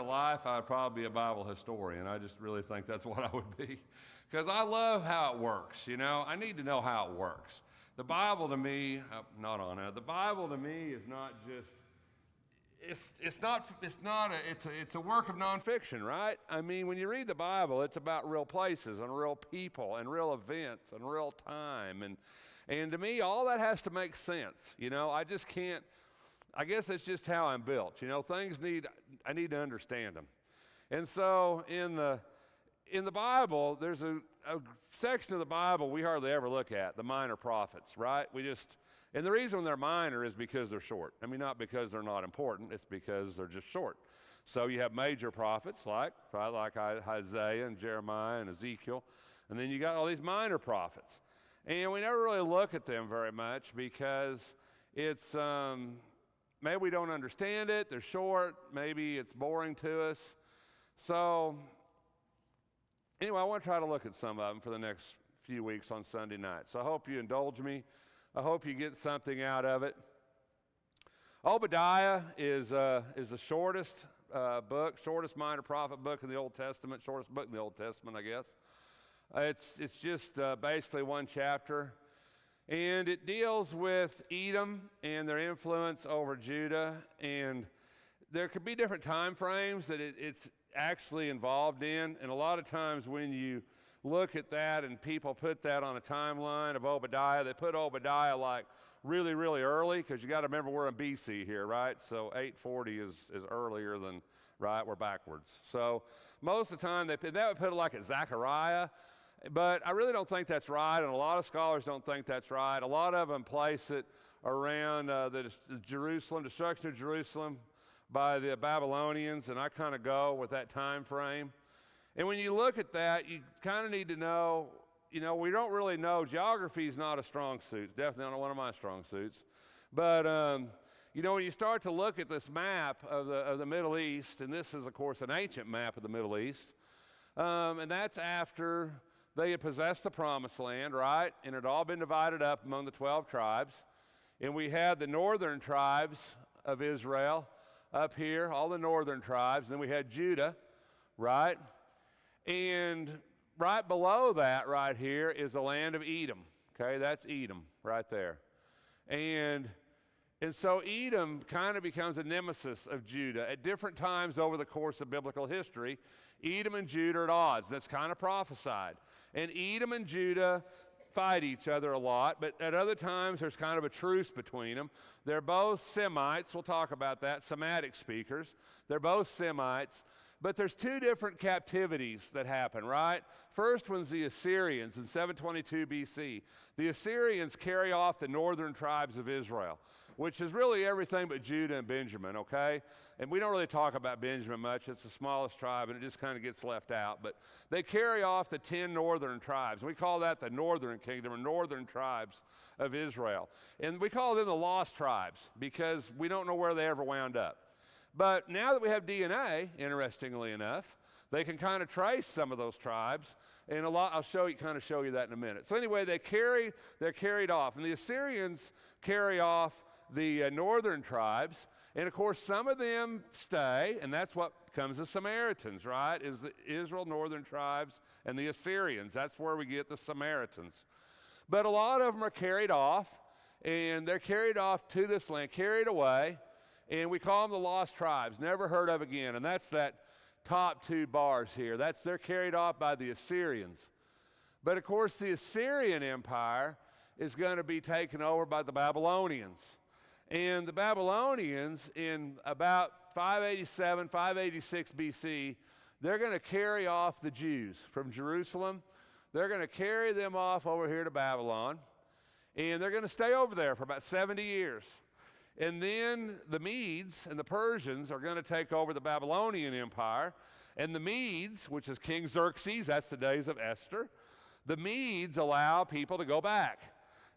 life, I would probably be a Bible historian. I just really think that's what I would be. Because I love how it works, you know. I need to know how it works. The Bible to me, the Bible to me is not just, it's a work of nonfiction, right? I mean, when you read the Bible, it's about real places and real people and real events and real time. And to me, all that has to make sense, you know. I just can't, I guess that's just how I'm built. You know, I need to understand them. And so in the Bible, there's a section of the Bible we hardly ever look at, the minor prophets, right? And the reason they're minor is because they're short. I mean, not because they're not important, it's because they're just short. So you have major prophets like Isaiah and Jeremiah and Ezekiel, and then you got all these minor prophets. And we never really look at them very much because it's, maybe we don't understand it, they're short, maybe it's boring to us. So anyway, I want to try to look at some of them for the next few weeks on Sunday night. So I hope you indulge me. I hope you get something out of it. Obadiah is the shortest shortest minor prophet book in the Old Testament, shortest book in the Old Testament, I guess. It's just basically one chapter. And it deals with Edom and their influence over Judah. And there could be different time frames that it's actually involved in. And a lot of times when you look at that and people put that on a timeline of Obadiah, they put Obadiah like really, really early, because you got to remember we're in BC here, right? So 840 is earlier than, right? We're backwards. So most of the time that would put it like at Zechariah. But I really don't think that's right, and a lot of scholars don't think that's right. A lot of them place it around the destruction of Jerusalem by the Babylonians, and I kind of go with that time frame. And when you look at that, you kind of need to know, you know, we don't really know. Geography is not a strong suit. It's definitely not one of my strong suits. But, you know, when you start to look at this map of the Middle East, and this is, of course, an ancient map of the Middle East, and that's after they had possessed the promised land, right? And it had all been divided up among the 12 tribes. And we had the northern tribes of Israel up here, all the northern tribes. And then we had Judah, right? And right below that right here is the land of Edom. Okay, that's Edom right there. And so Edom kind of becomes a nemesis of Judah. At different times over the course of biblical history, Edom and Judah are at odds. That's kind of prophesied. And Edom and Judah fight each other a lot, but at other times there's kind of a truce between them. They're both Semites. We'll talk about that, Semitic speakers. They're both Semites. But there's two different captivities that happen, right? First one's the Assyrians in 722 BC. The Assyrians carry off the northern tribes of Israel, which is really everything but Judah and Benjamin, okay? And we don't really talk about Benjamin much. It's the smallest tribe, and it just kind of gets left out. But they carry off the 10 northern tribes. We call that the northern kingdom, or northern tribes of Israel. And we call them the lost tribes because we don't know where they ever wound up. But now that we have DNA, interestingly enough, they can kind of trace some of those tribes, and I'll show you that in a minute. So anyway, they're carried off, and the Assyrians carry off the northern tribes, and of course some of them stay, and that's what becomes the Samaritans, right? Is the Israel northern tribes and the Assyrians. That's where we get the Samaritans. But a lot of them are carried off, and they're carried off to this land, carried away. And we call them the lost tribes, never heard of again. And that's that top two bars here. They're carried off by the Assyrians. But of course, the Assyrian Empire is going to be taken over by the Babylonians. And the Babylonians, in about 587, 586 BC, they're going to carry off the Jews from Jerusalem. They're going to carry them off over here to Babylon. And they're going to stay over there for about 70 years. And then the Medes and the Persians are going to take over the Babylonian Empire. And the Medes, which is King Xerxes, that's the days of Esther, the Medes allow people to go back.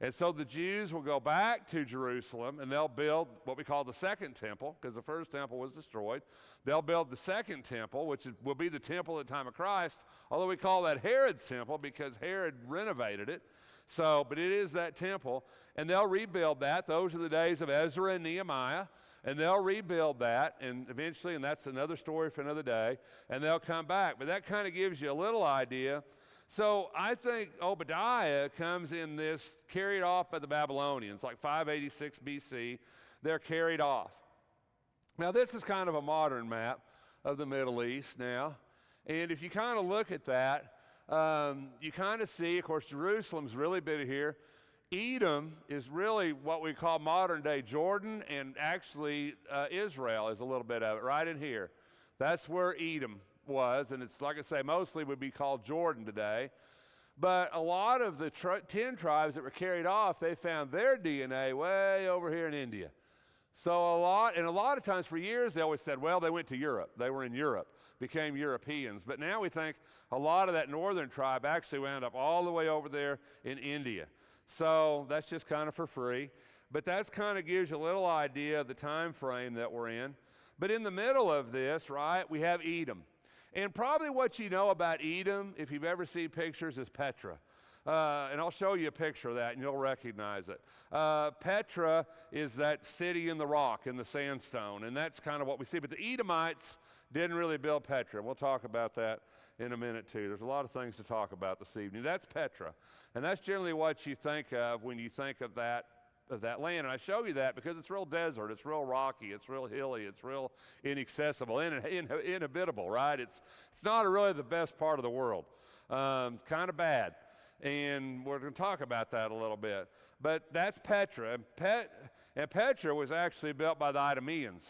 And so the Jews will go back to Jerusalem, and they'll build what we call the second temple, because the first temple was destroyed. They'll build the second temple, which will be the temple at the time of Christ, although we call that Herod's temple because Herod renovated it. So, but it is that temple, and they'll rebuild that. Those are the days of Ezra and Nehemiah. and they'll rebuild that, and eventually, and that's another story for another day, and they'll come back. But that kind of gives you a little idea. So I think Obadiah comes in this carried off by the Babylonians, like 586 BC. They're carried off. Now, this is kind of a modern map of the Middle East now. And if you kind of look at that, you kind of see, of course, Jerusalem's really big here. Edom is really what we call modern-day Jordan, and actually Israel is a little bit of it right in here. That's where Edom was, and it's, like I say, mostly would be called Jordan today. But a lot of the 10 tribes that were carried off, they found their DNA way over here in India. So a lot of times for years they always said, well, they went to Europe. They were in Europe, became Europeans. But now we think a lot of that northern tribe actually wound up all the way over there in India. So that's just kind of for free. But that's kind of gives you a little idea of the time frame that we're in. But in the middle of this, right, we have Edom. And probably what you know about Edom, if you've ever seen pictures, is Petra. And I'll show you a picture of that, and you'll recognize it. Petra is that city in the rock, in the sandstone, and that's kind of what we see. But the Edomites didn't really build Petra. We'll talk about that in a minute, too. There's a lot of things to talk about this evening. That's Petra, and that's generally what you think of when you think of that land. And I show you that because it's real desert, it's real rocky, it's real hilly, it's real inaccessible, inhabitable, right? It's not really the best part of the world. Kind of bad. And we're going to talk about that a little bit. But that's Petra. And Petra was actually built by the Idumeans.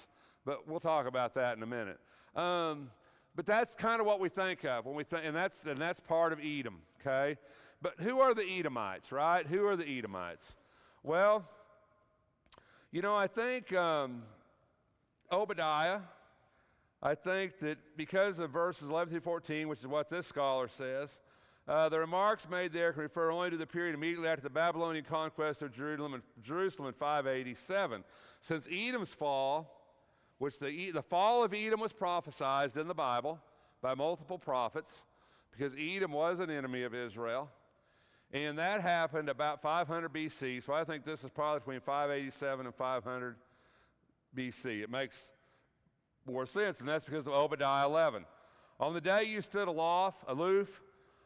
But we'll talk about that in a minute. But that's kind of what we think of when we think, and that's part of Edom, okay? But who are the Edomites, right? Who are the Edomites? Well, you know, I think Obadiah, I think that because of verses 11 through 14, which is what this scholar says, the remarks made there can refer only to the period immediately after the Babylonian conquest of Jerusalem in 587. Since Edom's fall, which the fall of Edom was prophesied in the Bible by multiple prophets, because Edom was an enemy of Israel. And that happened about 500 BC, so I think this is probably between 587 and 500 BC. It makes more sense, and that's because of Obadiah 11. On the day you stood aloof,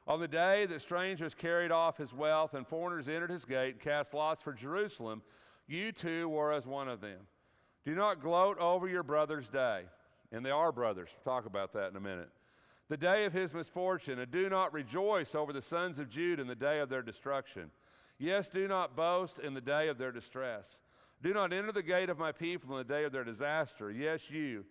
on the day that strangers carried off his wealth and foreigners entered his gate and cast lots for Jerusalem, you too were as one of them. Do not gloat over your brother's day. And they are brothers. We'll talk about that in a minute. The day of his misfortune, and do not rejoice over the sons of Judah in the day of their destruction. Yes, do not boast in the day of their distress. Do not enter the gate of my people in the day of their disaster. Yes, you.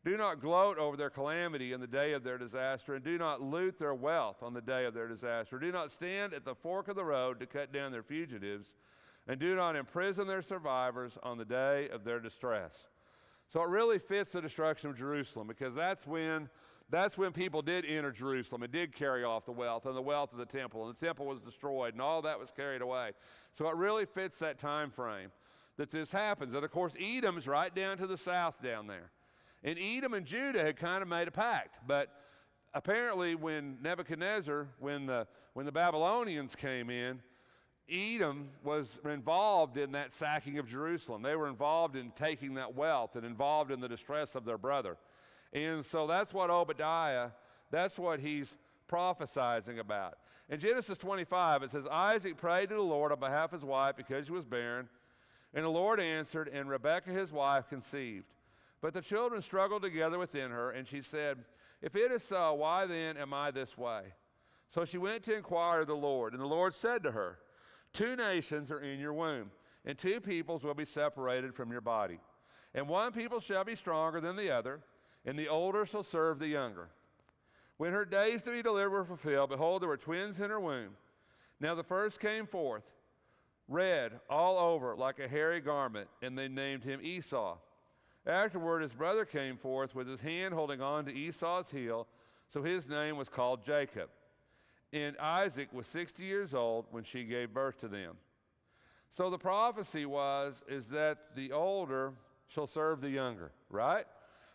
Do not gloat over their calamity in the day of their disaster, and do not loot their wealth on the day of their disaster. Do not stand at the fork of the road to cut down their fugitives, and do not imprison their survivors on the day of their distress. So it really fits the destruction of Jerusalem, because that's when people did enter Jerusalem and did carry off the wealth and the wealth of the temple, and the temple was destroyed and all that was carried away. So it really fits that time frame that this happens. And of course, Edom's right down to the south down there. And Edom and Judah had kind of made a pact, but apparently when Nebuchadnezzar, when the Babylonians came in, Edom was involved in that sacking of Jerusalem. They were involved in taking that wealth and involved in the distress of their brother. And so that's what Obadiah, that's what he's prophesizing about. In Genesis 25, it says, Isaac prayed to the Lord on behalf of his wife because she was barren. And the Lord answered, and Rebekah his wife conceived. But the children struggled together within her, and she said, If it is so, why then am I this way? So she went to inquire of the Lord. And the Lord said to her, 2 nations are in your womb, and 2 peoples will be separated from your body. And one people shall be stronger than the other, and the older shall serve the younger. When her days to be delivered were fulfilled, behold, there were twins in her womb. Now the first came forth, red all over like a hairy garment, and they named him Esau. Afterward his brother came forth with his hand holding on to Esau's heel, so his name was called Jacob. And Isaac was 60 years old when she gave birth to them. So the prophecy is that the older shall serve the younger, right?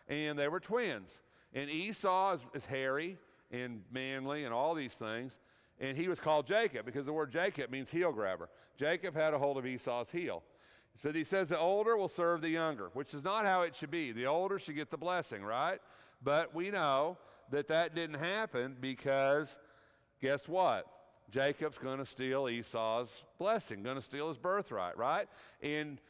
And they were twins. And Esau is hairy and manly and all these things. And he was called Jacob because the word Jacob means heel grabber. Jacob had a hold of Esau's heel. So he says the older will serve the younger, which is not how it should be. The older should get the blessing, right? But we know that that didn't happen because guess what? Jacob's going to steal Esau's blessing, going to steal his birthright, right? And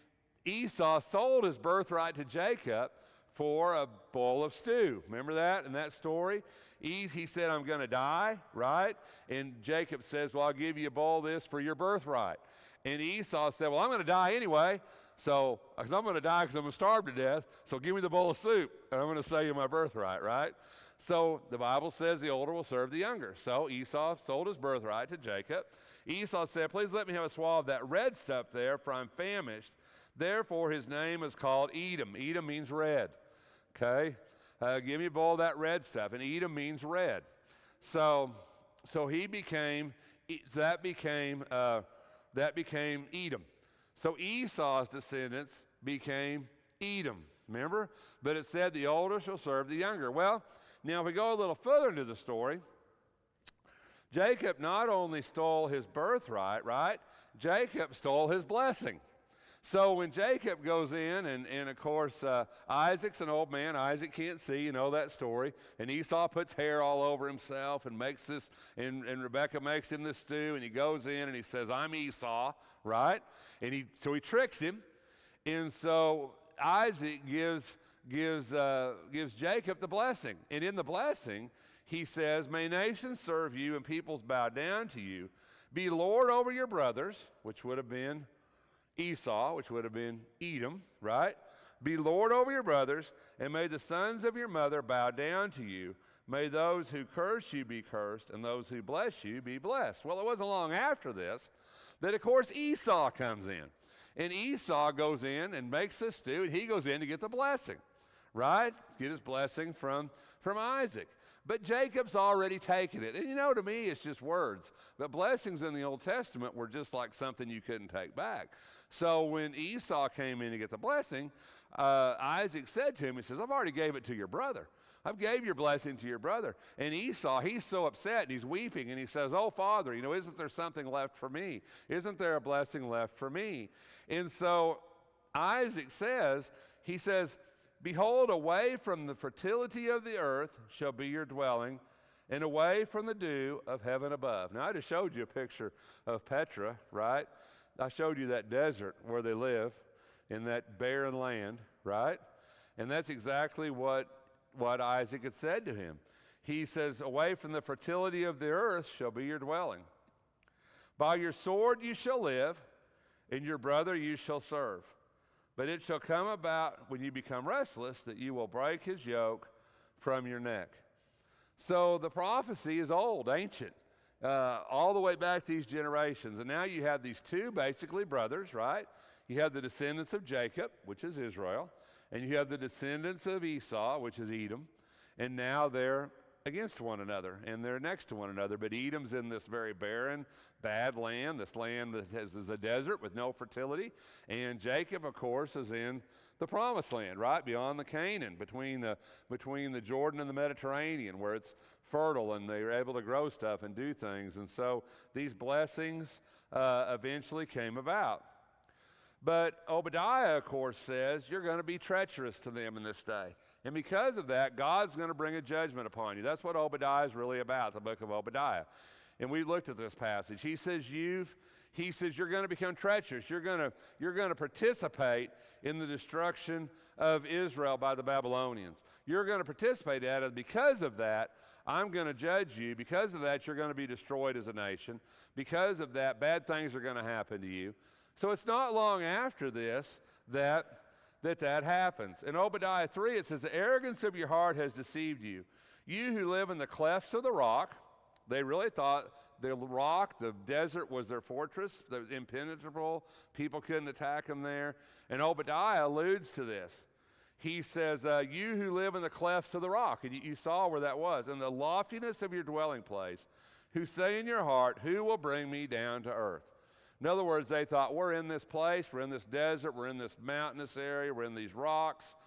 Esau sold his birthright to Jacob for a bowl of stew. Remember that in that story? He said, I'm going to die, right? And Jacob says, well, I'll give you a bowl of this for your birthright. And Esau said, well, I'm going to die anyway, so because I'm going to die because I'm going to starve to death, so give me the bowl of soup, and I'm going to sell you my birthright, right? So the Bible says the older will serve the younger. So Esau sold his birthright to Jacob. Esau said, please let me have a swallow of that red stuff there, for I'm famished. Therefore his name is called Edom. Edom means red. Okay? Give me a bowl of that red stuff. And Edom means red. So that became Edom. So Esau's descendants became Edom. Remember? But it said the older shall serve the younger. Well, now if we go a little further into the story, Jacob not only stole his birthright, right? Jacob stole his blessing. So when Jacob goes in, and of course Isaac's an old man, Isaac can't see, you know that story, and Esau puts hair all over himself and makes this, and Rebekah makes him this stew, and he goes in and he says, I'm Esau, right? And so he tricks him, and so Isaac gives Jacob the blessing, and in the blessing he says, may nations serve you and peoples bow down to you. Be Lord over your brothers, which would have been Esau, which would have been Edom, right? Be Lord over your brothers, and may the sons of your mother bow down to you. May those who curse you be cursed, and those who bless you be blessed. Well, it wasn't long after this that, of course, Esau comes in. And Esau goes in and makes the stew, and he goes in to get the blessing, right? Get his blessing from Isaac. But Jacob's already taken it. And you know, to me, it's just words. But blessings in the Old Testament were just like something you couldn't take back. So when Esau came in to get the blessing, Isaac said to him, he says, I've already gave it to your brother. I've gave your blessing to your brother. And Esau, he's so upset and he's weeping and he says, oh, Father, you know, isn't there something left for me? Isn't there a blessing left for me? And so Isaac says, he says, behold, away from the fertility of the earth shall be your dwelling, and away from the dew of heaven above. Now, I just showed you a picture of Petra, right? I showed you that desert where they live in that barren land, right? And that's exactly what Isaac had said to him. He says, away from the fertility of the earth shall be your dwelling. By your sword you shall live, and your brother you shall serve. But it shall come about when you become restless that you will break his yoke from your neck. So the prophecy is old, ancient, all the way back to these generations. And now you have these two basically brothers, right? You have the descendants of Jacob, which is Israel, and you have the descendants of Esau, which is Edom. And now they're against one another, and they're next to one another. But Edom's in this very barren, bad land, this land that is a desert with no fertility. And Jacob, of course, is in the promised land, right, beyond the Canaan, between the Jordan and the Mediterranean, where it's fertile and they're able to grow stuff and do things. And so these blessings eventually came about. But Obadiah, of course, says you're going to be treacherous to them in this day. And because of that, God's going to bring a judgment upon you. That's what Obadiah is really about, the book of Obadiah. And we looked at this passage. He says you're going to become treacherous. You're going to participate in the destruction of Israel by the Babylonians. You're going to participate in it, and because of that, I'm going to judge you. Because of that, you're going to be destroyed as a nation. Because of that, bad things are going to happen to you. So it's not long after this that happens. In Obadiah 3, it says, the arrogance of your heart has deceived you. You who live in the clefts of the rock, they really thought the rock, the desert was their fortress, that was impenetrable. People couldn't attack them there. And Obadiah alludes to this. He says, you who live in the clefts of the rock, and you saw where that was, in the loftiness of your dwelling place, who say in your heart, who will bring me down to earth? In other words, they thought, we're in this place, we're in this desert, we're in this mountainous area, we're in these rocks.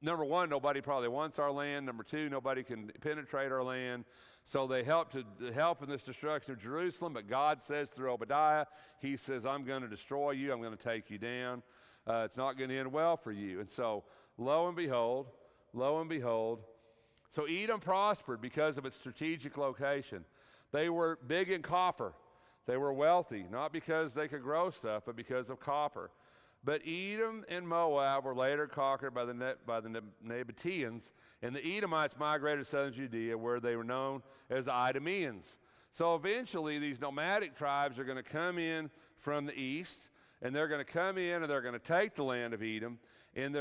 Number one, nobody probably wants our land. Number two, nobody can penetrate our land. So they help in this destruction of Jerusalem, but God says through Obadiah, he says, I'm going to destroy you, I'm going to take you down. It's not going to end well for you. And so, lo and behold, so Edom prospered because of its strategic location. They were big in copper. They were wealthy, not because they could grow stuff, but because of copper. But Edom and Moab were later conquered by the Nabateans, and the Edomites migrated to southern Judea, where they were known as the Idumeans. So eventually, these nomadic tribes are going to come in from the east, and they're going to come in and they're going to take the land of Edom, and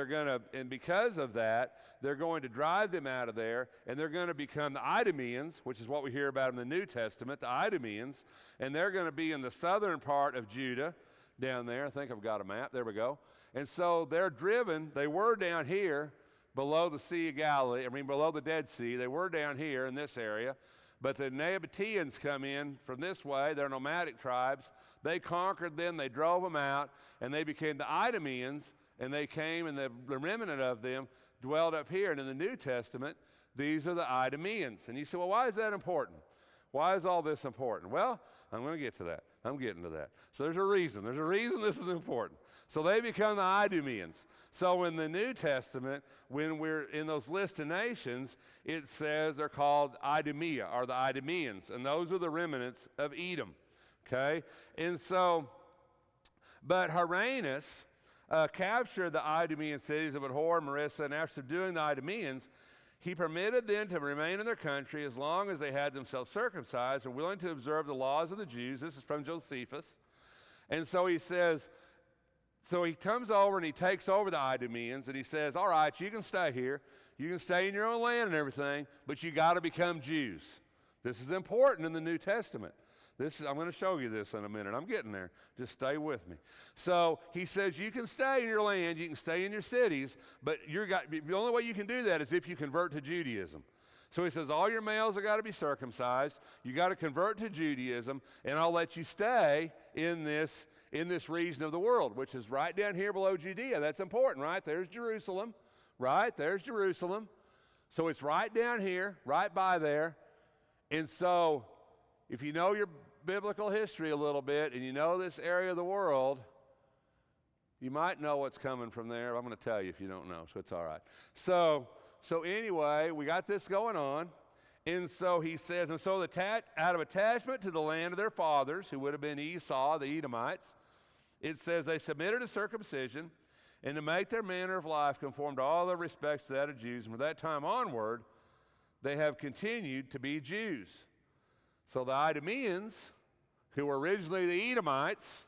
because of that, they're going to drive them out of there, and they're going to become the Idumeans, which is what we hear about in the New Testament, the Idumeans, and they're going to be in the southern part of Judah, down there. I think I've got a map. There we go. And so they're driven. They were down here below the Sea of Galilee. Below the Dead Sea. They were down here in this area. But the Nabateans come in from this way. They're nomadic tribes. They conquered them. They drove them out. And they became the Idumeans. And they came, and the remnant of them dwelled up here. And in the New Testament, these are the Idumeans. And you say, well, why is that important? Why is all this important? Well, I'm going to get to that. I'm getting to that. So there's a reason. There's a reason this is important. So they become the Idumeans. So in the New Testament, when we're in those list of nations, it says they're called Idumea, or the Idumeans. And those are the remnants of Edom. Okay? And so, but Hyrcanus captured the Idumean cities of Hor and Marissa, and after subduing the Idumeans, he permitted them to remain in their country as long as they had themselves circumcised and willing to observe the laws of the Jews. This is from Josephus. And so he says, so he comes over and he takes over the Idumeans, and he says, all right, you can stay here. You can stay in your own land and everything, but you got to become Jews. This is important in the New Testament. I'm going to show you this in a minute. I'm getting there. Just stay with me. So he says you can stay in your land, you can stay in your cities, but the only way you can do that is if you convert to Judaism. So he says all your males have got to be circumcised. You got to convert to Judaism, and I'll let you stay in this region of the world, which is right down here below Judea. That's important, right? There's Jerusalem. Right? There's Jerusalem. So it's right down here, right by there. And so if you know your biblical history a little bit and you know this area of the world, you might know what's coming from there. I'm going to tell you if you don't know, so it's all right. So anyway, we got this going on. And so he says, and so out of attachment to the land of their fathers, who would have been Esau, the Edomites, it says they submitted to circumcision and to make their manner of life conform to all the respects to that of Jews. And from that time onward, they have continued to be Jews. So the Idumeans, who were originally the Edomites,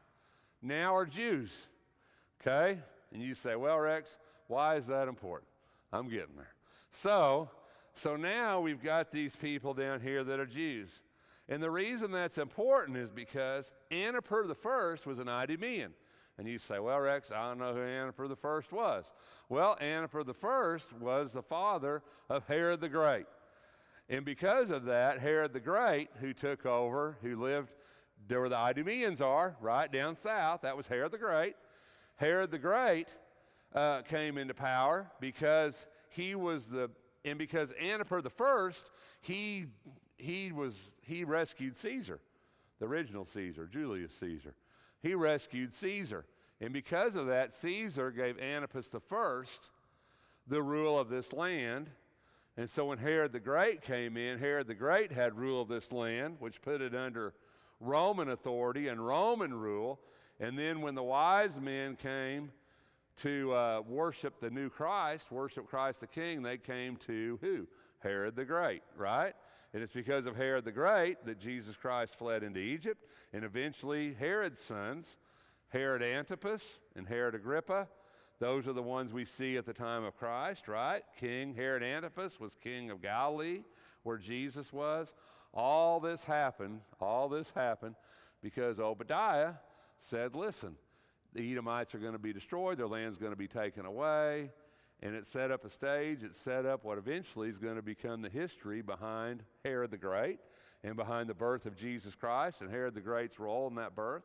now are Jews. Okay? And you say, well, Rex, why is that important? I'm getting there. So now we've got these people down here that are Jews. And the reason that's important is because Antipater I was an Idumean. And you say, well, Rex, I don't know who Antipater I was. Well, Antipater I was the father of Herod the Great. And because of that, Herod the Great, who took over, who lived where the Idumeans are, right down south, that was Herod the Great. Herod the Great came into power because because Antipater I, he rescued Caesar, the original Caesar, Julius Caesar. He rescued Caesar. And because of that, Caesar gave Antipas I the rule of this land. And so when Herod the Great came in, Herod the Great had rule of this land, which put it under Roman authority and Roman rule. And then when the wise men came to worship the new Christ, worship Christ the King, they came to who? Herod the Great, right? And it's because of Herod the Great that Jesus Christ fled into Egypt, and eventually Herod's sons, Herod Antipas and Herod Agrippa, those are the ones we see at the time of Christ, right? King Herod Antipas was king of Galilee, where Jesus was. All this happened because Obadiah said, listen, the Edomites are going to be destroyed, their land's going to be taken away, and it set up a stage, it set up what eventually is going to become the history behind Herod the Great and behind the birth of Jesus Christ and Herod the Great's role in that birth.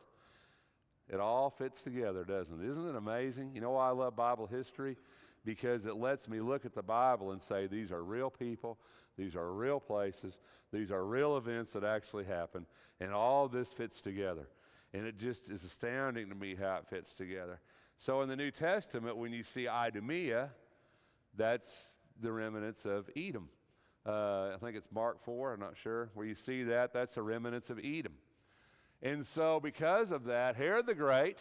It all fits together, doesn't it? Isn't it amazing? You know why I love Bible history? because it lets me look at the Bible and say, these are real people, these are real places, these are real events that actually happen, and all this fits together. And it just is astounding to me how it fits together. So in the New Testament, when you see Idumea, that's the remnants of Edom. I think it's Mark 4, I'm not sure, where you see that, that's the remnants of Edom. And so because of that, Herod the Great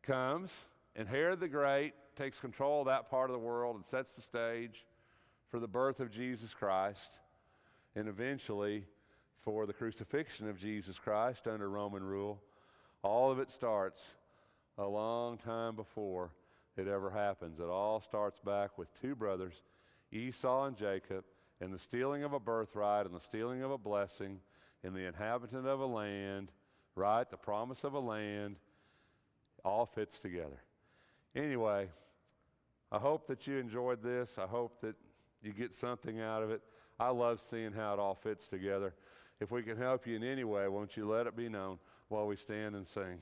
comes, and Herod the Great takes control of that part of the world and sets the stage for the birth of Jesus Christ, and eventually for the crucifixion of Jesus Christ under Roman rule. All of it starts a long time before it ever happens. It all starts back with two brothers, Esau and Jacob, and the stealing of a birthright and the stealing of a blessing and the inhabitant of a land, right? The promise of a land, all fits together. Anyway, I hope that you enjoyed this. I hope that you get something out of it. I love seeing how it all fits together. If we can help you in any way, won't you let it be known while we stand and sing.